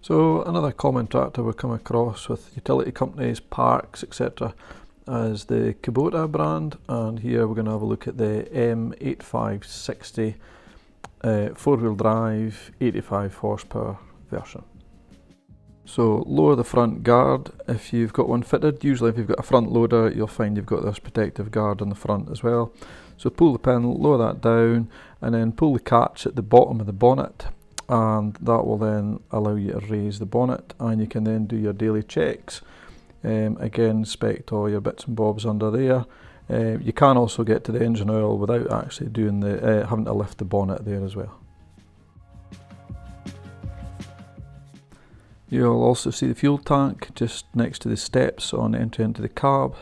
So another common tractor we come across with utility companies, parks, etc. is the Kubota brand, and here we're going to have a look at the M8560 four-wheel drive 85 horsepower version. So lower the front guard if you've got one fitted. Usually if you've got a front loader you'll find you've got this protective guard on the front as well. So pull the pin, lower that down, and then pull the catch at the bottom of the bonnet, and that will then allow you to raise the bonnet, and you can then do your daily checks. Again, inspect all your bits and bobs under there. You can also get to the engine oil without actually doing the having to lift the bonnet there as well. You'll also see the fuel tank just next to the steps on entry into the cab.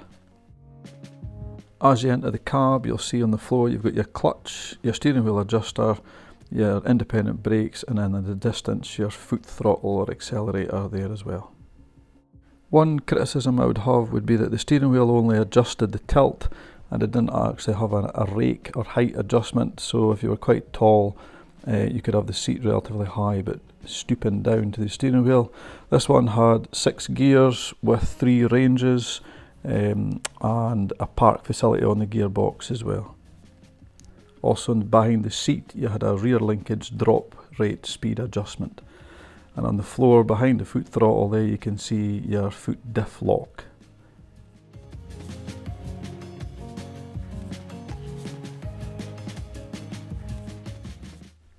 As you enter the cab, you'll see on the floor you've got your clutch, your steering wheel adjuster, your independent brakes, and then in the distance your foot throttle or accelerator there as well. One criticism I would have would be that the steering wheel only adjusted the tilt and it didn't actually have a rake or height adjustment, so if you were quite tall you could have the seat relatively high but stooping down to the steering wheel. This one had 6 gears with 3 ranges and a park facility on the gearbox as well. Also behind the seat you had a rear linkage drop rate speed adjustment, and on the floor behind the foot throttle there you can see your foot diff lock.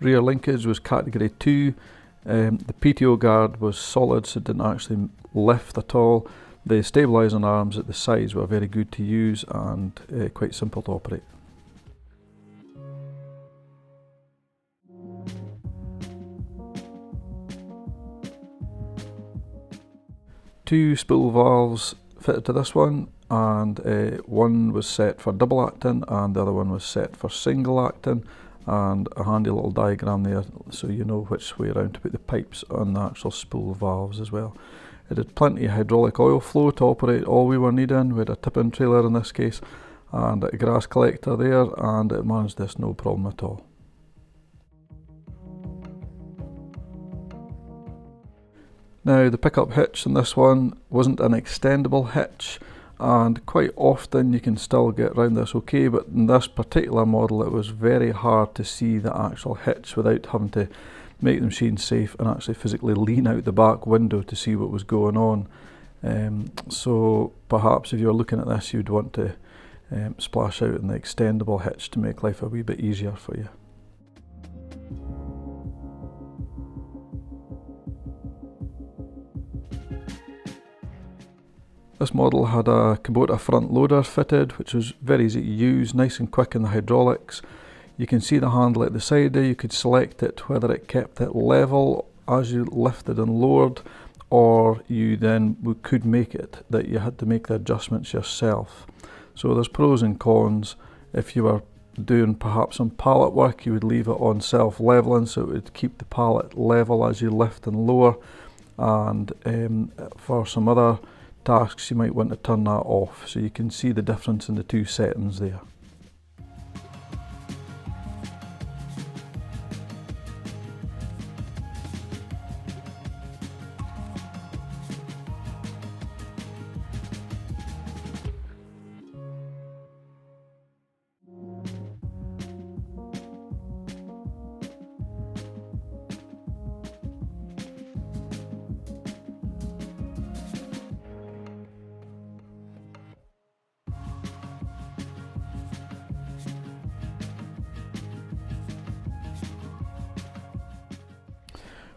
Rear linkage was category 2. The PTO guard was solid, so it didn't actually lift at all. The stabilising arms at the sides were very good to use and quite simple to operate. Two spool valves fitted to this one, and one was set for double acting and the other one was set for single acting, and a handy little diagram there so you know which way around to put the pipes on the actual spool valves as well. It had plenty of hydraulic oil flow to operate all we were needing. We had a tip-in trailer in this case and a grass collector there, and it managed this no problem at all. Now the pickup hitch in this one wasn't an extendable hitch, and quite often you can still get around this okay, but in this particular model it was very hard to see the actual hitch without having to make the machine safe and actually physically lean out the back window to see what was going on. So perhaps if you're looking at this you'd want to splash out in the extendable hitch to make life a wee bit easier for you. This model had a Kubota front loader fitted, which was very easy to use, nice and quick in the hydraulics. You can see the handle at the side there. You could select it whether it kept it level as you lifted and lowered, or you then could make it that you had to make the adjustments yourself. So there's pros and cons. If you were doing perhaps some pallet work, you would leave it on self-leveling so it would keep the pallet level as you lift and lower, and for some other tasks you might want to turn that off, so you can see the difference in the two settings there.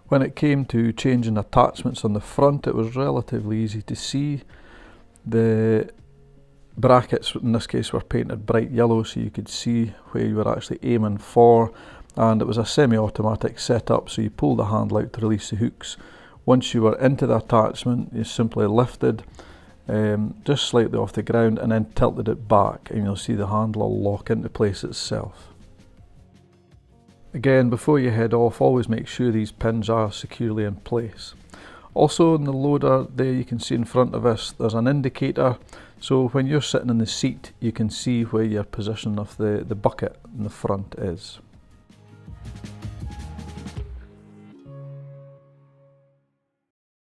When it came to changing attachments on the front, it was relatively easy to see. The brackets in this case were painted bright yellow so you could see where you were actually aiming for, and it was a semi-automatic setup, so you pull the handle out to release the hooks. Once you were into the attachment you simply lifted just slightly off the ground and then tilted it back, and you'll see the handle lock into place itself. Again, before you head off, always make sure these pins are securely in place. Also in the loader there you can see in front of us there's an indicator, so when you're sitting in the seat you can see where your position of the bucket in the front is.